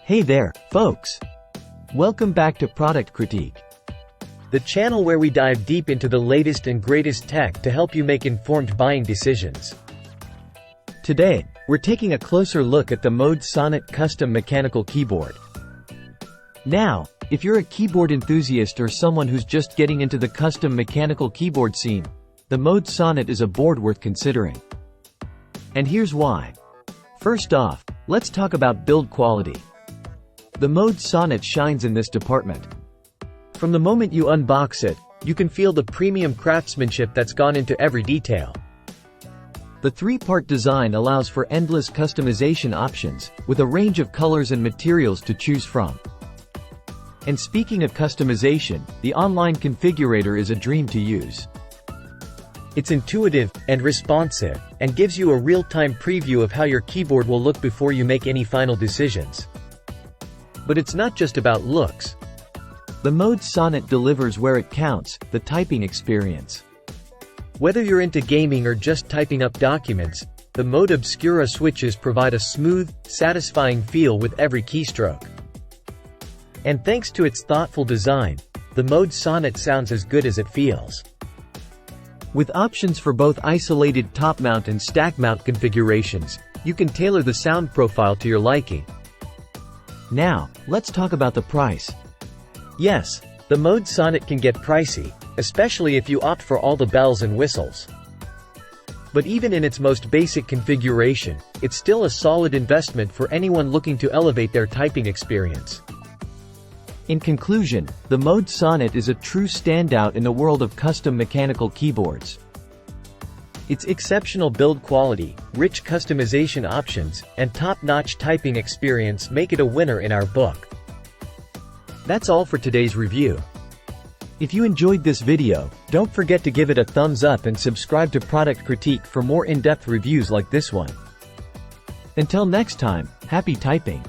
Hey there, folks! Welcome back to Product Critique, the channel where we dive deep into the latest and greatest tech to help you make informed buying decisions. Today, we're taking a closer look at the Mode Sonnet custom mechanical keyboard. Now, if you're a keyboard enthusiast or someone who's just getting into the custom mechanical keyboard scene, the Mode Sonnet is a board worth considering. And here's why. First off, let's talk about build quality. The Mode Sonnet shines in this department. From the moment you unbox it, you can feel the premium craftsmanship that's gone into every detail. The three-part design allows for endless customization options, with a range of colors and materials to choose from. And speaking of customization, the online configurator is a dream to use. It's intuitive and responsive, and gives you a real-time preview of how your keyboard will look before you make any final decisions. But it's not just about looks. The Mode Sonnet delivers where it counts, the typing experience. Whether you're into gaming or just typing up documents, the Mode Obscura switches provide a smooth, satisfying feel with every keystroke. And thanks to its thoughtful design, the Mode Sonnet sounds as good as it feels. With options for both isolated top mount and stack mount configurations, you can tailor the sound profile to your liking. Now, let's talk about the price. Yes, the Mode Sonnet can get pricey, especially if you opt for all the bells and whistles. But even in its most basic configuration, it's still a solid investment for anyone looking to elevate their typing experience. In conclusion, the Mode Sonnet is a true standout in the world of custom mechanical keyboards. Its exceptional build quality, rich customization options, and top-notch typing experience make it a winner in our book. That's all for today's review. If you enjoyed this video, don't forget to give it a thumbs up and subscribe to Product Critique for more in-depth reviews like this one. Until next time, happy typing!